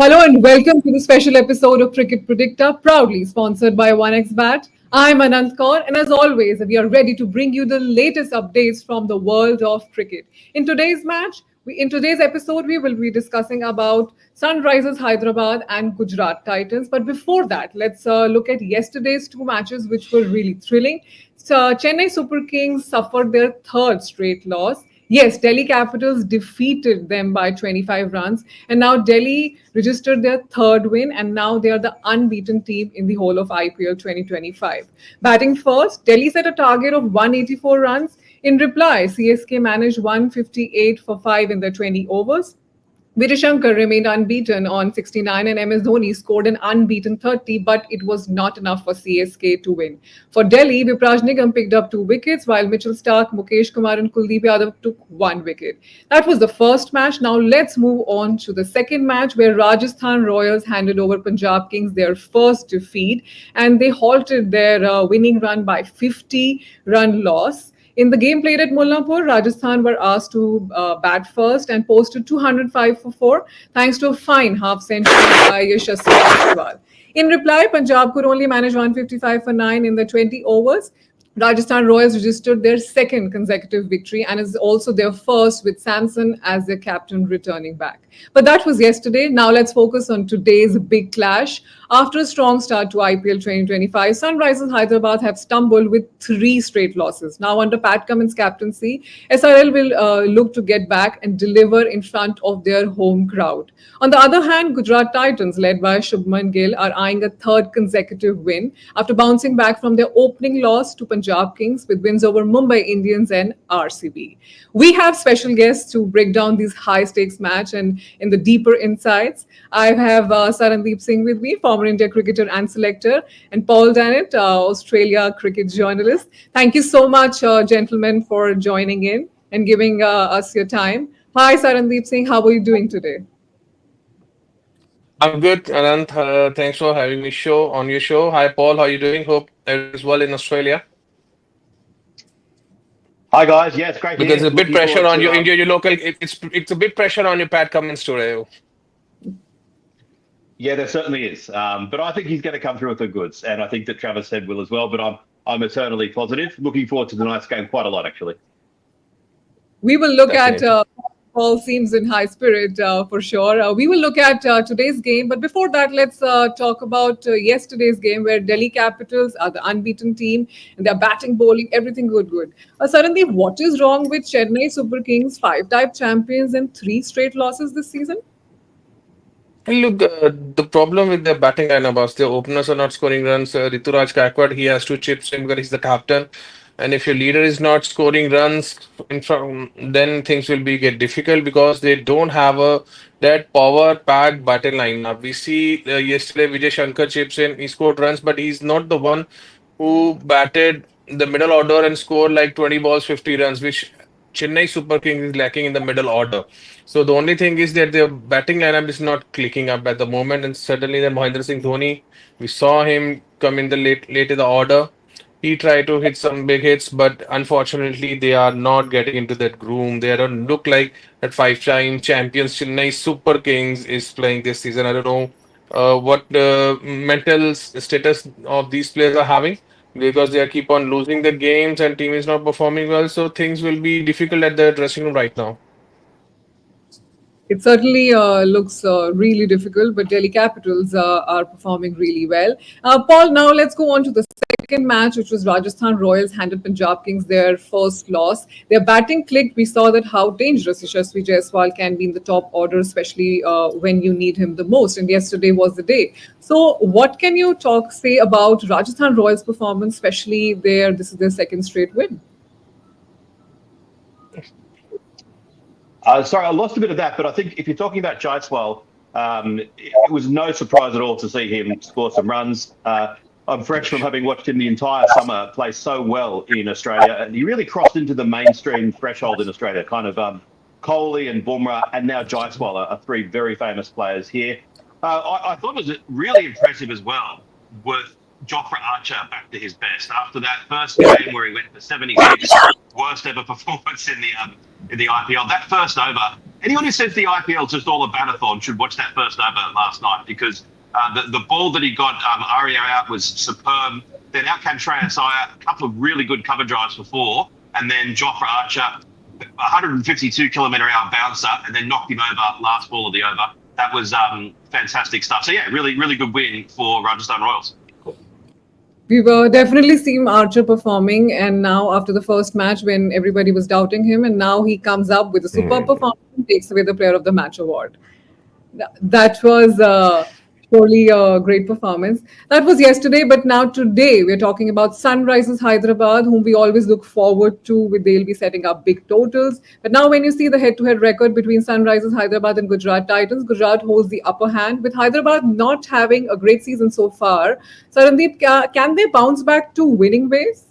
Hello and welcome to the special episode of Cricket Predicta, proudly sponsored by 1xBat. I'm Anant Kaur, and as always, we are ready to bring you the latest updates from the world of cricket. In today's episode, we will be discussing about Sunrisers Hyderabad and Gujarat Titans. But before that, let's look at yesterday's two matches, which were really thrilling. So, Chennai Super Kings suffered their third straight loss. Yes, Delhi Capitals defeated them by 25 runs, and now Delhi registered their third win, and now they are the unbeaten team in the whole of IPL 2025. Batting first, Delhi set a target of 184 runs. In reply, CSK managed 158 for 5 in their 20 overs. Virishankar remained unbeaten on 69 and MS Dhoni scored an unbeaten 30, but it was not enough for CSK to win. For Delhi, Vipraj Nigam picked up 2 wickets while Mitchell Stark, Mukesh Kumar and Kuldeep Yadav took 1 wicket. That was the first match. Now let's move on to the second match where Rajasthan Royals handed over Punjab Kings their first defeat and they halted their winning run by 50-run loss. In the game played at Mullapur, Rajasthan were asked to bat first and posted 205 for 4 thanks to a fine half century by Yashasvi Jaiswal. In reply, Punjab could only manage 155 for 9 in the 20 overs. Rajasthan Royals registered their second consecutive victory and is also their first with Samson as their captain returning back. But that was yesterday. Now let's focus on today's big clash. After a strong start to IPL 2025, Sunrisers Hyderabad have stumbled with 3 straight losses. Now under Pat Cummins' captaincy, SRL will look to get back and deliver in front of their home crowd. On the other hand, Gujarat Titans, led by Shubman Gill, are eyeing a third consecutive win after bouncing back from their opening loss to Punjab Kings with wins over Mumbai Indians and RCB. We have special guests to break down these high-stakes match and in the deeper insights. I have Sarandeep Singh with me, former India cricketer and selector, and Paul Dannett, Australia cricket journalist. Thank you so much, gentlemen, for joining in and giving us your time. Hi, Sarandeep Singh. How are you doing today? I'm good, Anant. Thanks for having me on your show. Hi, Paul. How are you doing? Hope everything's well in Australia. Hi guys, yeah, it's great Because here. a bit Looking pressure forward on to your local. It's a bit pressure on your Pat Cummins today. yeah, there certainly is. But I think he's going to come through with the goods, and I think that Travis said will as well. But I'm eternally positive. Looking forward to tonight's game quite a lot, actually. We will look at Definitely. Paul seems in high spirit for sure. We will look at today's game, but before that, let's talk about yesterday's game where Delhi Capitals are the unbeaten team and they're batting, bowling, everything good. Suddenly, what is wrong with Chennai Super Kings, 5-time champions and 3 straight losses this season? And look, the problem with the batting lineup is the openers are not scoring runs. Rituraj Gaikwad, he has to chip in because he's the captain. And if your leader is not scoring runs in front, then things will be get difficult because they don't have a that power-packed batting lineup. We see yesterday Vijay Shankar chips in, he scored runs, but he's not the one who batted the middle order and scored like 20 balls, 50 runs, which Chennai Super Kings is lacking in the middle order. So the only thing is that their batting lineup is not clicking up at the moment, and suddenly then Mahendra Singh Dhoni, we saw him come in the late in the order. He tried to hit some big hits, but unfortunately they are not getting into that groove. They don't look like that 5-time champions Chennai Super Kings is playing this season. I don't know what mental status of these players are having because they are keep on losing the games and team is not performing well. So things will be difficult at the dressing room right now. It certainly looks really difficult, but Delhi Capitals are performing really well. Paul, now let's go on to the second match, which was Rajasthan Royals handed Punjab Kings their first loss. Their batting clicked. We saw that how dangerous Yashasvi Jaiswal can be in the top order, especially when you need him the most. And yesterday was the day. So, what can you say about Rajasthan Royals' performance, especially this is their second straight win? Sorry, I lost a bit of that, but I think if you're talking about Jaiswal, it was no surprise at all to see him score some runs. I'm fresh from having watched him the entire summer play so well in Australia, and he really crossed into the mainstream threshold in Australia. Kind of Kohli and Bumrah, and now Jaiswal are 3 very famous players here. I thought it was really impressive as well with Jofra Archer back to his best after that first game where he went for 76, worst ever performance in the IPL. That first over, anyone who says the IPL is just all a batathon should watch that first over last night, because the ball that he got Aria out was superb. Then out came Shreyas Iyer, a couple of really good cover drives for four, and then Jofra Archer, 152-kilometre-hour bouncer, and then knocked him over last ball of the over. That was fantastic stuff. So yeah, really, really good win for Rajasthan Royals. We've definitely seen Archer performing, and now after the first match when everybody was doubting him, and now he comes up with a superb performance and takes away the Player of the Match award. That was surely a great performance. That was yesterday, but now today we're talking about Sunrisers Hyderabad, whom we always look forward to. They'll be setting up big totals. But now, when you see the head-to-head record between Sunrisers Hyderabad and Gujarat Titans, Gujarat holds the upper hand. With Hyderabad not having a great season so far, Sarandeep, can they bounce back to winning ways?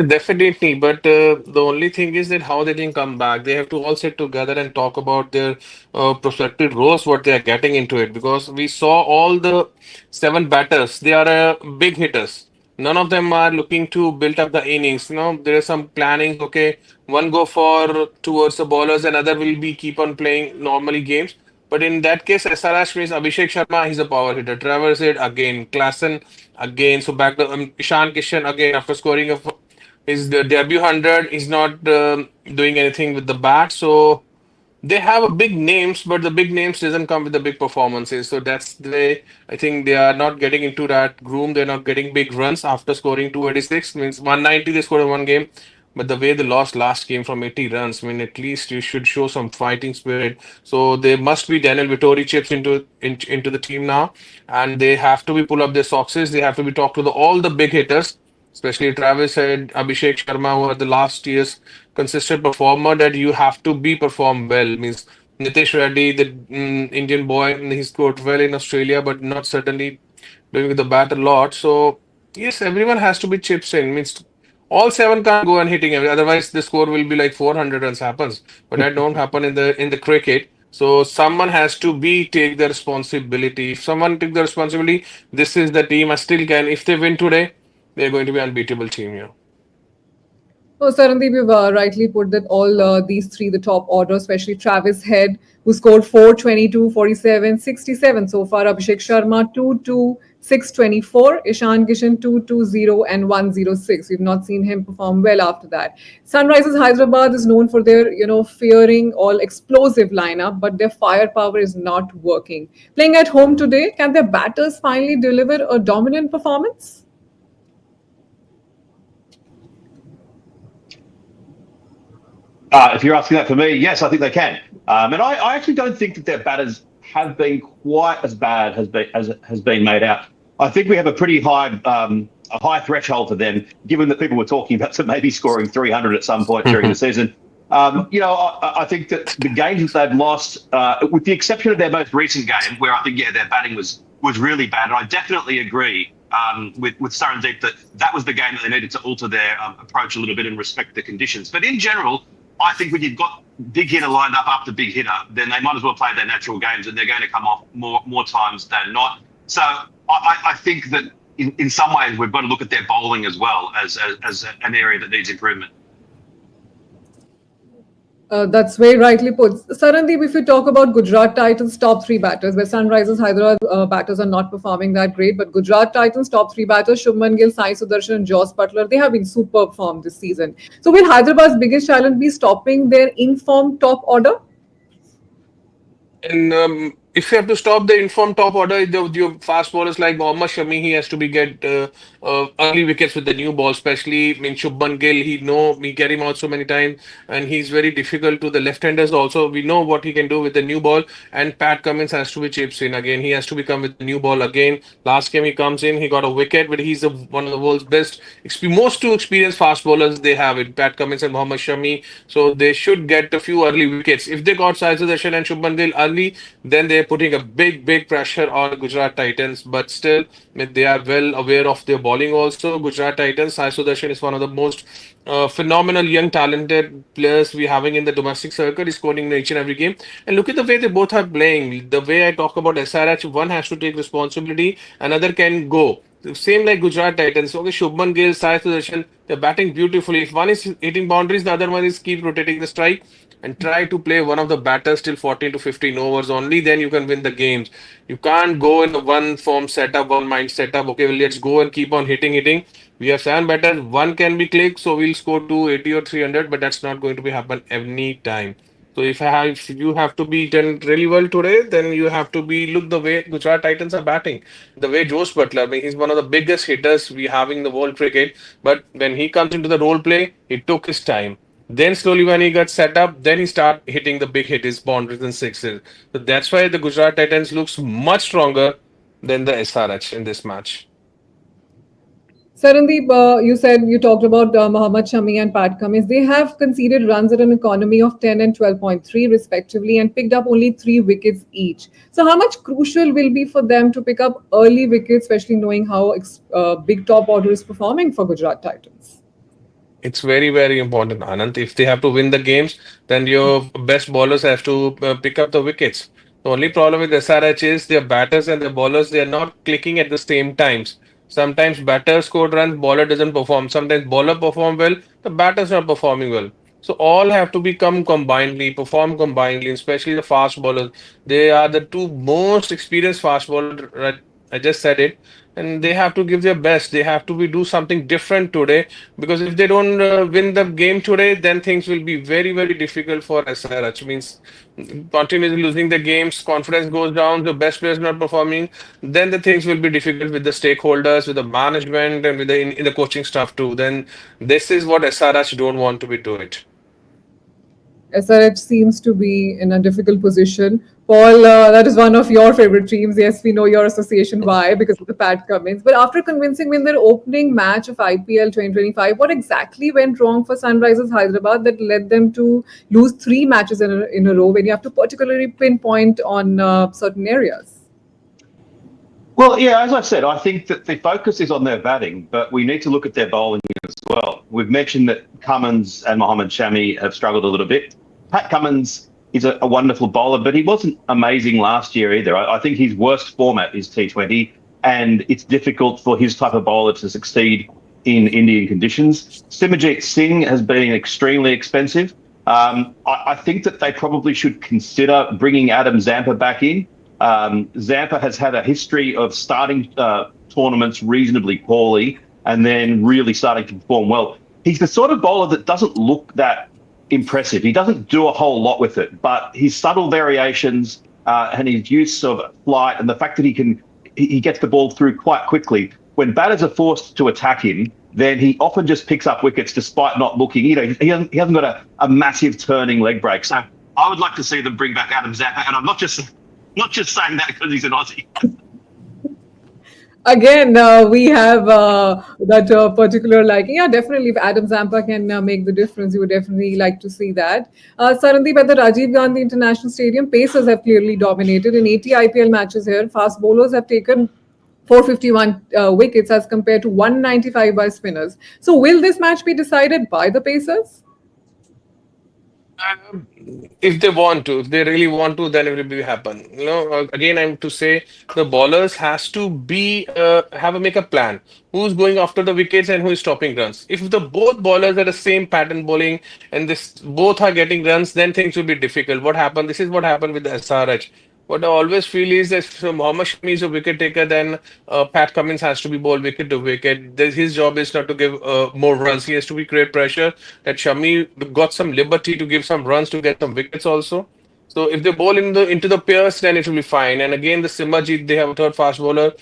Definitely, but the only thing is that how they can come back. They have to all sit together and talk about their prospective roles, what they are getting into it. Because we saw all the seven batters, they are big hitters. None of them are looking to build up the innings. There is some planning. Okay, one go for towards the bowlers, another will be keep on playing normally games. But in that case, SRH means Abhishek Sharma, he's a power hitter. Travers it again, Klassen again. So back to Ishan Kishan again after scoring his debut 100. He's not doing anything with the bat. So they have a big names, but the big names doesn't come with the big performances. So that's the way I think they are not getting into that groom. They're not getting big runs after scoring 286. Means 190 they scored in one game. But the way they lost last game from 80 runs, I mean, at least you should show some fighting spirit. So there must be Daniel Vittori chips into the team now, and they have to be pull up their socks. They have to be talk to all the big hitters, especially Travis and Abhishek Sharma, who are the last year's consistent performer, that you have to be perform well. Means Nitish Reddy, the Indian boy, he scored well in Australia, but not certainly doing with the bat a lot. So yes, everyone has to be chips in. Means all seven can't go and hitting every. Otherwise, the score will be like 400 runs happens. But that don't happen in the cricket. So someone has to be take the responsibility. If someone take the responsibility, this is the team I still can. If they win today, they're going to be unbeatable team here. Oh, Sarandeep, you've rightly put that all these three, the top order, especially Travis Head, who scored 4, 22, 47, 67 so far. Abhishek Sharma, 2, 2, 6, 24. Ishan Kishan, 2, 2, 0, and 106. We've not seen him perform well after that. Sunrisers Hyderabad is known for their, fearing all explosive lineup, but their firepower is not working. Playing at home today, can their batters finally deliver a dominant performance? If you're asking that for me, yes, I think they can. And I actually don't think that their batters have been quite as bad as has been made out. I think we have a pretty high threshold for them, given that people were talking about them maybe scoring 300 at some point during the season. I think that the games that they've lost, with the exception of their most recent game, where I think their batting was really bad, and I definitely agree with Sarandeep that was the game that they needed to alter their approach a little bit and respect the conditions. But in general, I think when you've got big hitter lined up after big hitter, then they might as well play their natural games, and they're going to come off more times than not. So I think that in some ways we've got to look at their bowling as well as an area that needs improvement. That's very rightly put. Sarandeep, if you talk about Gujarat Titans' top three batters, where Sunrisers Hyderabad batters are not performing that great, but Gujarat Titans' top three batters, Shubman Gill, Sai Sudarshan, and Joss Butler, they have been superb form this season. So will Hyderabad's biggest challenge be stopping their informed top order? And if you have to stop the informed top order, your fast bowlers like Mohammad Shami, he has to be get early wickets with the new ball, especially. I mean, Shubman Gill, we get him out so many times, and he's very difficult to the left-handers also. We know what he can do with the new ball, and Pat Cummins has to be chips in again. He has to become with the new ball again. Last game he comes in, he got a wicket, but he's one of the world's best, most two experienced fast bowlers they have it, Pat Cummins and Mohammad Shami. So they should get a few early wickets. If they got Sai Sudarshan and Shubman Gill early, then they're putting a big pressure on Gujarat Titans. But still, I mean, they are well aware of their bowling also. Gujarat Titans, Sai Sudarshan is one of the most phenomenal young talented players we're having in the domestic circuit. He's scoring in each and every game. And look at the way they both are playing. The way I talk about SRH, one has to take responsibility, another can go. Same like Gujarat Titans. Okay, Shubman Gill, Sai Sudarshan, they're batting beautifully. If one is hitting boundaries, the other one is keep rotating the strike and try to play one of the batters till 14 to 15 overs. Only then you can win the games. You can't go in a one form setup, one mind setup. Okay, well, let's go and keep on hitting. We have seven batters. One can be clicked, so we'll score 280 or 300, but that's not going to be happen any time. So if you have to be done really well today, then you have to be look the way Gujarat Titans are batting, the way Josh Butler. I mean, he's one of the biggest hitters we have in the world cricket. But when he comes into the role play, he took his time. Then slowly when he got set up, then he start hitting the big hit, his boundaries and sixes. So that's why the Gujarat Titans looks much stronger than the SRH in this match. Sarandeep, you said you talked about Mohammad Shami and Pat Cummins. They have conceded runs at an economy of 10 and 12.3 respectively and picked up only 3 wickets each. So, how much crucial will be for them to pick up early wickets, especially knowing how big top order is performing for Gujarat Titans? It's very, very important, Anand. If they have to win the games, then your best bowlers have to pick up the wickets. The only problem with SRH is their batters and their bowlers, they are not clicking at the same times. Sometimes batter score runs, bowler doesn't perform. Sometimes bowler perform well, the batters are performing well. So all have to become combinedly, perform combinedly, especially the fast bowlers. They are the two most experienced fast bowlers. Right? I just said it, and they have to give their best. They have to be do something different today because if they don't win the game today, then things will be very, very difficult for SRH. Means continuously losing the games, confidence goes down, the best players not performing, then the things will be difficult with the stakeholders, with the management, and with in the coaching staff too. Then this is what SRH don't want to be do it. SRH seems to be in a difficult position. Paul, that is one of your favorite teams. Yes, we know your association. Why? Because of the Pat Cummins. But after convincing me in their opening match of IPL 2025, what exactly went wrong for Sunrisers Hyderabad that led them to lose 3 matches in a row when you have to particularly pinpoint on certain areas? Well, yeah, as I said, I think that the focus is on their batting, but we need to look at their bowling as well. We've mentioned that Cummins and Mohammad Shami have struggled a little bit. Pat Cummins is a wonderful bowler, but he wasn't amazing last year either. I think his worst format is T20, and it's difficult for his type of bowler to succeed in Indian conditions. Simajit Singh has been extremely expensive. I think that they probably should consider bringing Adam Zampa back in. Zampa has had a history of starting tournaments reasonably poorly and then really starting to perform well. He's the sort of bowler that doesn't look that impressive. He doesn't do a whole lot with it, but his subtle variations and his use of flight and the fact that he gets the ball through quite quickly. When batters are forced to attack him, then he often just picks up wickets despite not looking. He hasn't got a massive turning leg break. So I would like to see them bring back Adam Zampa, and I'm not just saying that because he's an Aussie. Again, we have that particular liking. Yeah, definitely. If Adam Zampa can make the difference, you would definitely like to see that. Sarandeep, at the Rajiv Gandhi International Stadium, Pacers have clearly dominated in 80 IPL matches here. Fast bowlers have taken 451 wickets as compared to 195 by spinners. So, will this match be decided by the Pacers? If they want to, if they really want to, then it will be happen. Again, I'm to say the bowlers has to be have a make a plan. Who's going after the wickets and who is stopping runs? If the both bowlers are the same pattern bowling and this both are getting runs, then things will be difficult. What happened? This is what happened with the SRH. What I always feel is that if Mohammad Shami is a wicket taker, then Pat Cummins has to be bowled wicket to wicket. His job is not to give more runs. He has to be create pressure. That Shami got some liberty to give some runs to get some wickets also. So if they bowl into the pairs, then it will be fine. And again, the Simajit, they have a third fast bowler.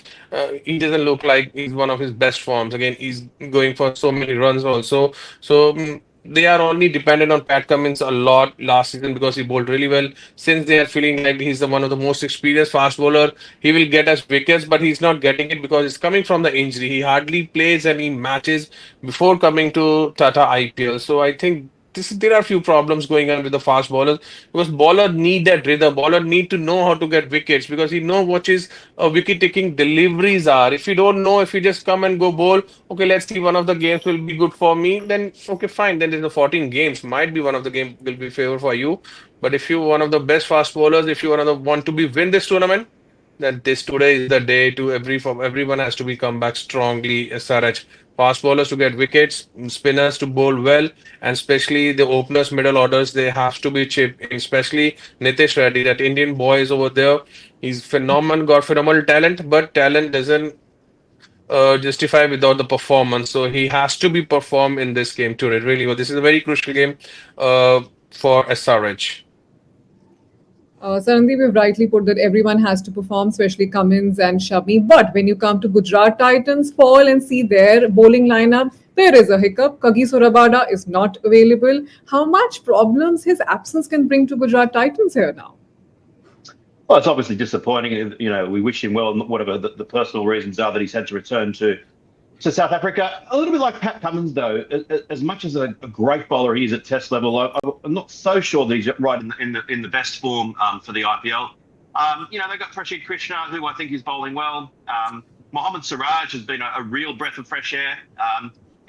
He doesn't look like he's one of his best forms. Again, he's going for so many runs also. So they are only dependent on Pat Cummins a lot last season because he bowled really well. Since they are feeling like he's the one of the most experienced fast bowler, he will get us wickets, but he's not getting it because it's coming from the injury. He hardly plays any matches before coming to Tata IPL. So I think there are a few problems going on with the fast bowlers because bowler need that rhythm. Bowler need to know how to get wickets because he know what his wicket taking deliveries are. If you don't know, if you just come and go bowl, okay, let's see one of the games will be good for me. Then okay, fine. Then there's the 14 games might be one of the game will be favor for you. But if you one of the best fast bowlers, if you one of the want to be win this tournament, that this today is the day to everyone has to be come back strongly. SRH fast bowlers to get wickets, spinners to bowl well, and especially the openers, middle orders, they have to be chipped in. Especially Nitish Reddy, that Indian boy is over there. He's phenomenal, got phenomenal talent, but talent doesn't justify without the performance. So he has to be perform in this game today. Really, well, this is a very crucial game uh, for SRH. Sandeep, you've rightly put that everyone has to perform, especially Cummins and Shami. But when you come to Gujarat Titans, Paul, and see their bowling lineup, there is a hiccup. Kagi Surabada is not available. How much problems his absence can bring to Gujarat Titans here now? Well, it's obviously disappointing. We wish him well, whatever the personal reasons are that he's had to return to South Africa. A little bit like Pat Cummins, though. As much as a great bowler he is at Test level, I'm not so sure that he's right in the best form for the IPL. They've got Prashid Krishna, who I think is bowling well. Mohammad Siraj has been a real breath of fresh air.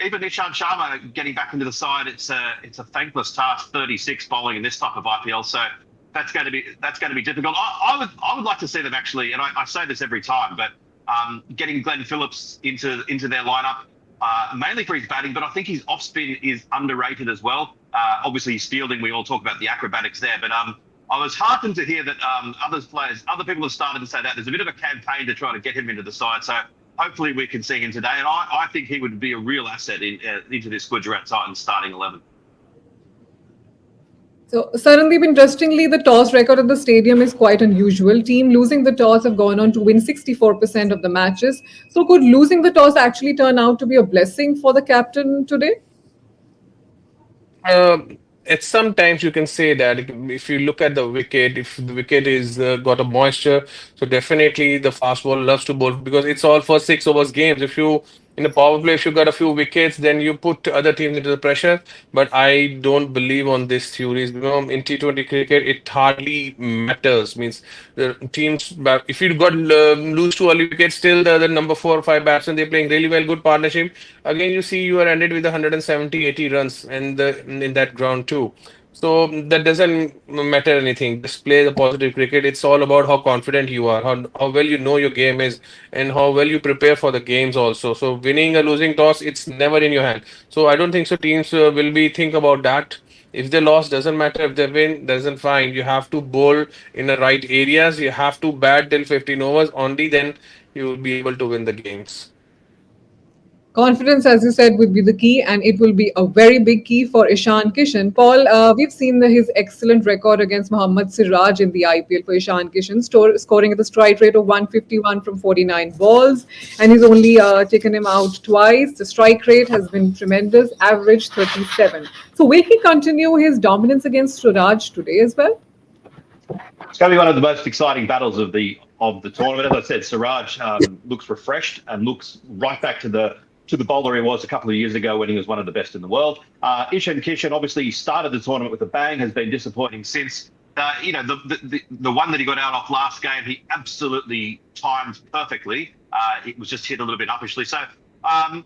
Even Nishant Sharma getting back into the side, it's a thankless task. 36 bowling in this type of IPL, so that's going to be difficult. I would like to see them actually, and I say this every time, but getting Glenn Phillips into their lineup, mainly for his batting, but I think his off spin is underrated as well. Obviously, his fielding, we all talk about the acrobatics there, but I was heartened to hear that other people have started to say that there's a bit of a campaign to try to get him into the side. So hopefully we can see him today, and I think he would be a real asset into this Gujarat Titans starting 11. So, Sarandeep, interestingly, the toss record at the stadium is quite unusual. Team losing the toss have gone on to win 64% of the matches. So, could losing the toss actually turn out to be a blessing for the captain today? Uh, it's sometimes you can say that if you look at the wicket, if the wicket is got a moisture, so definitely the fast ball loves to bowl because it's all for 6 overs games. If you in a power play, if you got a few wickets, then you put other teams into the pressure. But I don't believe on this theories. In T20 cricket, it hardly matters. Means the teams, if you got lose two early wickets, still the number 4 or 5 batsmen they're playing really well, good partnership. Again, you see you are ended with 170, 80 runs in that ground too. So that doesn't matter anything. Just play the positive cricket. It's all about how confident you are, how well you know your game is, and how well you prepare for the games also. So winning or losing toss, it's never in your hand. So I don't think so. Teams will be think about that. If they lost, doesn't matter. If they win, doesn't fine. You have to bowl in the right areas. You have to bat till 15 overs. Only then you will be able to win the games. Confidence, as you said, would be the key, and it will be a very big key for Ishan Kishan. Paul, we've seen his excellent record against Mohammad Siraj in the IPL for Ishan Kishan, scoring at the strike rate of 151 from 49 balls, and he's only taken him out twice. The strike rate has been tremendous, average 37. So, will he continue his dominance against Siraj today as well? It's going to be one of the most exciting battles of the tournament. As I said, Siraj looks refreshed and looks right back to the bowler he was a couple of years ago when he was one of the best in the world. Ishan Kishan obviously started the tournament with a bang, has been disappointing since. The one that he got out off last game, he absolutely timed perfectly. It was just hit a little bit uppishly. So I'm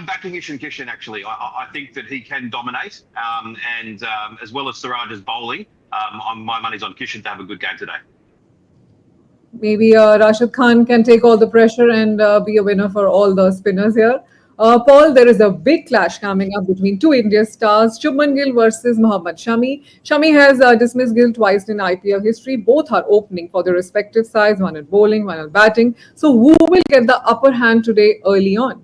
backing Ishan Kishan actually. I think that he can dominate, and as well as Siraj's bowling, my money's on Kishan to have a good game today. Maybe Rashid Khan can take all the pressure and be a winner for all the spinners here. Paul, there is a big clash coming up between two Indian stars, Shubman Gill versus Mohammad Shami. Shami has dismissed Gill twice in IPL history. Both are opening for their respective sides, one at bowling, one at batting. So who will get the upper hand today early on?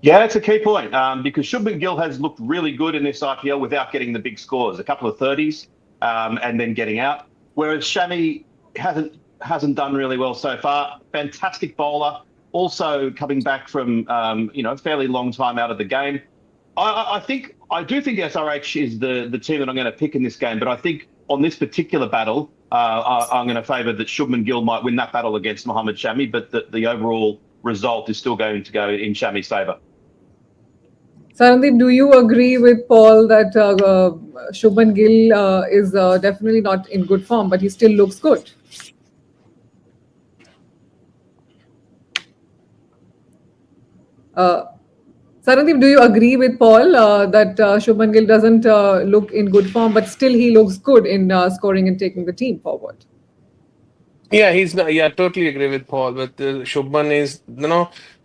Yeah, that's a key point because Shubman Gill has looked really good in this IPL without getting the big scores, a couple of 30s and then getting out. Whereas Shami hasn't done really well so far. Fantastic bowler, also coming back from a fairly long time out of the game. I do think SRH is the team that I'm going to pick in this game, but I think on this particular battle, I'm going to favour that Shubman Gill might win that battle against Mohammad Shami, but the overall result is still going to go in Shami's favour. Sarandeep, do you agree with Paul that Shubman Gill is definitely not in good form, but he still looks good? Sarandeep, do you agree with Paul that Shubman Gill doesn't look in good form, but still he looks good in scoring and taking the team forward? Yeah, he's not. Yeah, totally agree with Paul. But Shubman is,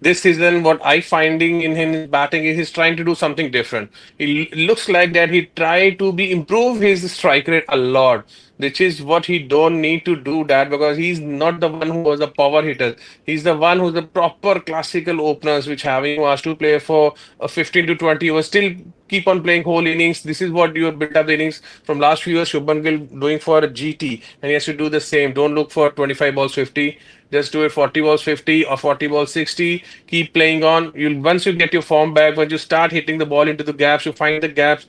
this season what I finding in his batting is he's trying to do something different. Looks like that he tried to be improve his strike rate a lot, which is what he don't need to do that because he's not the one who was a power hitter. He's the one who's the proper classical openers, which having who has to play for 15 to 20 overs, still keep on playing whole innings. This is what your build up innings from last few years. Shubman Gill doing for a GT, and he has to do the same. Don't look for 25 balls 50. Just do it 40 balls 50 or 40 balls 60. Keep playing on. You'll once you get your form back, when you start hitting the ball into the gaps, you find the gaps,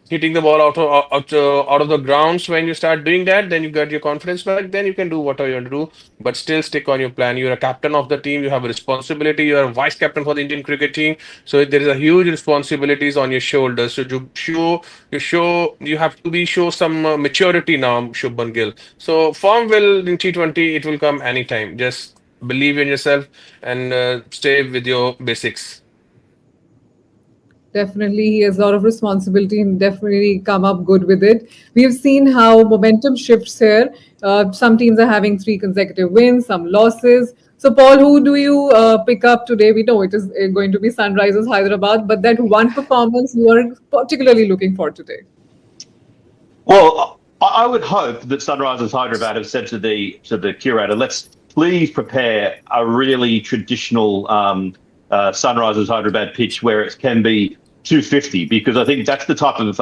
hitting the ball out of the grounds. When you start doing that, then you get your confidence back. Then you can do whatever you want to do, but still stick on your plan. You're a captain of the team. You have a responsibility. You are a vice captain for the Indian cricket team. So there is a huge responsibilities on your shoulders. So you have to be show some maturity now, Shubman Gill. So form will in T20 it will come anytime. Just believe in yourself and stay with your basics. Definitely, he has a lot of responsibility and definitely come up good with it. We've seen how momentum shifts here. Some teams are having three consecutive wins, some losses. So, Paul, who do you pick up today? We know it is going to be Sunrisers Hyderabad, but that one performance you are particularly looking for today. Well, I would hope that Sunrisers Hyderabad have said to the curator, let's please prepare a really traditional Sunrisers Hyderabad pitch where it can be 250, because I think that's the type of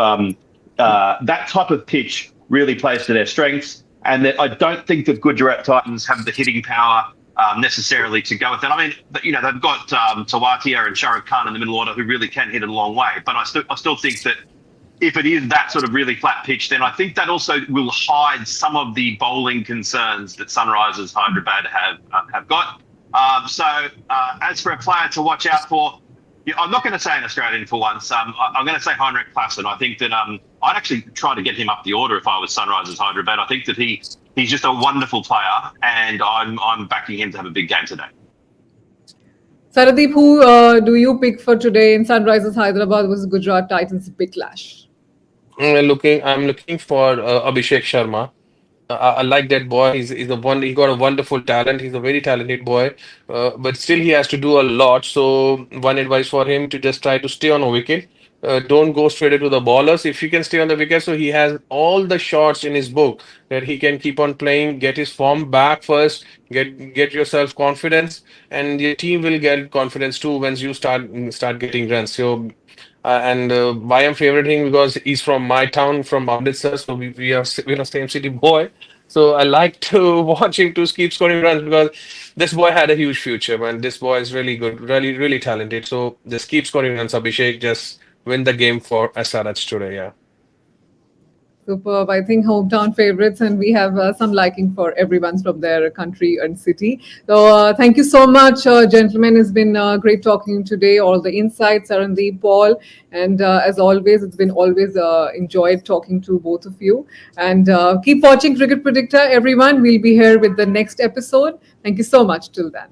that type of pitch really plays to their strengths, and that I don't think the Gujarat Titans have the hitting power necessarily to go with that. I mean, they've got Tawatia and Shah Rukh Khan in the middle order who really can hit it a long way, but I still think that if it is that sort of really flat pitch, then I think that also will hide some of the bowling concerns that Sunrisers Hyderabad have got. As for a player to watch out for, yeah, I'm not going to say an Australian for once. I'm going to say Heinrich Klaassen. I think that I'd actually try to get him up the order if I was Sunrisers Hyderabad. I think that he's just a wonderful player, and I'm backing him to have a big game today. Saradeep, who do you pick for today in Sunrisers Hyderabad versus Gujarat Titans Big Clash? I'm looking for Abhishek Sharma. I like that boy. He's a one. He got a wonderful talent. He's a very talented boy, but still he has to do a lot. So one advice for him to just try to stay on a wicket. Don't go straight into the ballers. If he can stay on the wicket, so he has all the shots in his book that he can keep on playing, get his form back first, get yourself confidence, and your team will get confidence too once you start getting runs. So and why I'm favoriting because he's from my town, from Amritsar, so we're same city boy. So I like to watch him to keep scoring runs because this boy had a huge future, man. This boy is really good, really really talented. So just keep scoring runs, Abhishek. Just win the game for SRH today. Yeah. Superb. I think hometown favorites, and we have some liking for everyone's from their country and city. So, thank you so much, gentlemen. It's been great talking today. All the insights are on the Paul, and as always, it's been always enjoyed talking to both of you. And keep watching Cricket Predictor, everyone. We'll be here with the next episode. Thank you so much. Till then.